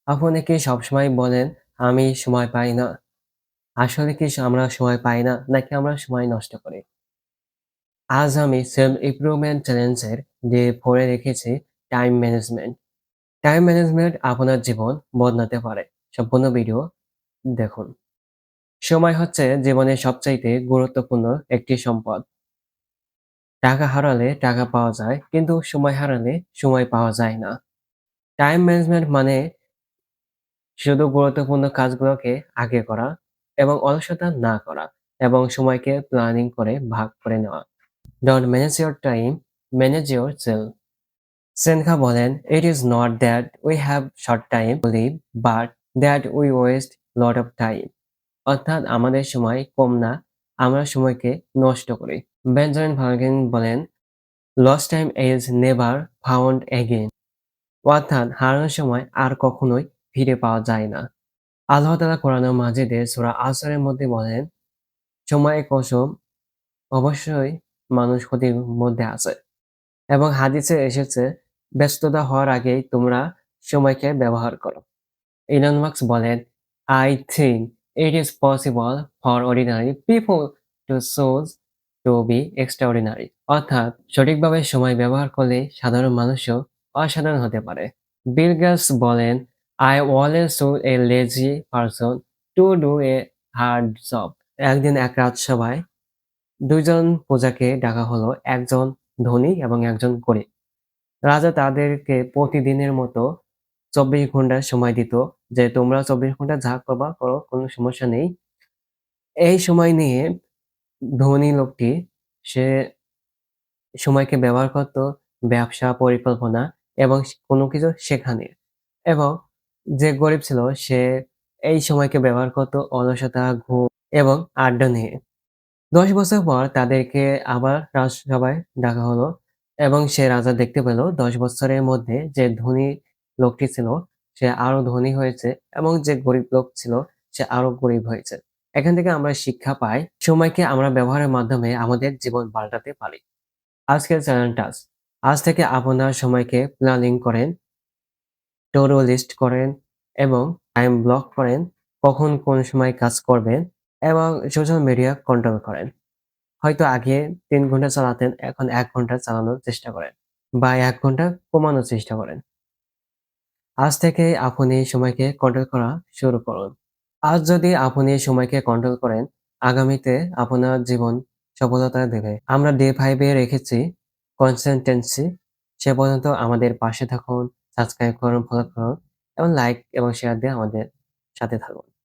আপনি কি সবসময় বলেন, "আমি সময় পাই না"? আসলে কি আমরা সময় পাই না? নাকি আমরা সময় নষ্ট করি? আজ আমি সেলফ ইমপ্রুভমেন্ট চ্যালেঞ্জের ডে 4 এ রেখেছি টাইম ম্যানেজমেন্ট। টাইম ম্যানেজমেন্ট আপনার জীবন বদলাতে পারে। সম্পূর্ণ ভিডিও দেখুন। সময় হচ্ছে জীবনের সবচাইতে গুরুত্বপূর্ণ একটি সম্পদ। টাকা হারালে টাকা পাওয়া যায়, কিন্তু সময় হারালে সময় পাওয়া যায় না। টাইম ম্যানেজমেন্ট মানে শুধু গুরুত্বপূর্ণ কাজগুলোকে আগে করা এবং অলসতা না করা এবং সময়কে প্ল্যানিং করে ভাগ করে নেওয়া। Don't manage your time, manage yourself. সেনহা বলেন, "It is not that we have short time to live, but that we waste lot of time." অর্থাৎ আমাদের সময় কম না, আমরা সময়কে নষ্ট করি। বেঞ্জামিন ফ্রাঙ্কলিন বলেন, "Lost time is never found again." অর্থাৎ হারানো সময় আর কখনোই ফিরে পাওয়া যায় না। আল্লাহ তাআলা কোরআনুল মাজিদে সূরা আসরের মধ্যে বলেন, "সময়ের কসম, অবশ্যই মানুষ ক্ষতির মধ্যে আছে।" এবং হাদিসে এসেছে, ব্যস্ততা হওয়ার আগেই তোমরা সময়কে ব্যবহার করো। ইলন মাস্ক বলেন, "I think it is possible for ordinary people to choose to be extraordinary." অর্থাৎ সঠিকভাবে সময় ব্যবহার করলে সাধারণ মানুষও অসাধারণ হতে পারে। বিল গেটস বলেন, "I always choose a lazy person to do a hard job." একদিন এক রাজসভায় ২ জন প্রজাকে ডাকা হলো, একজন ধনী এবং একজন গরিব। রাজা তাদেরকে প্রতিদিনের মতো ২৪ ঘন্টা সময় দিত যে, "তোমরা ২৪ ঘন্টা যা করবা করো, কোনো সমস্যা নেই।" এই সময় নিয়ে ধনী লোকটি সে সময়কে ব্যবহার করত ব্যবসা পরিকল্পনা এবং কোনো কিছু শেখা নিয়ে। এবং যে গরিব ছিল সে এই সময়কে ব্যবহার করত অলসতা, ঘুম এবং আড্ডা নিয়ে। ১০ বছর পর তাদেরকে আবার রাজসভায় ডাকা হলো এবং সে রাজা দেখতে পেল ১০ বছরের মধ্যে যে ধনী লোকটি ছিল সে আরো ধনী হয়েছে এবং যে গরিব লোক ছিল সে আরো গরিব হয়েছে। এখান থেকে আমরা শিক্ষা পাই সময়কে আমরা ব্যবহারের মাধ্যমে আমাদের জীবন পাল্টাতে পারি। আজকের চ্যালেঞ্জ আজ থেকে আপনার সময়কে প্ল্যানিং করেন, টু ডু লিস্ট করেন এবং টাইম ব্লক করেন, কখন কোন সময় কাজ করবেন এবং সোশ্যাল মিডিয়া কন্ট্রোল করেন। হয়তো আগে ৩ ঘন্টা চালাতেন, এখন ১ ঘন্টা চালানোর চেষ্টা করেন বা ১ ঘন্টা কমানোর চেষ্টা করেন। আজ থেকেই আপনি সময়কে কন্ট্রোল করা শুরু করুন। আজ যদি আপনি সময়কে কন্ট্রোল করেন, আগামীতে আপনার জীবন সফলতা দেবে। আমরা ডে 5 এ রেখেছি কনসিস্টেন্সি। সে পর্যন্ত আমাদের পাশে থাকুন, সাবস্ক্রাইব করুন, ফলো করুন এবং লাইক এবং শেয়ার দিয়ে আমাদের সাথে থাকুন।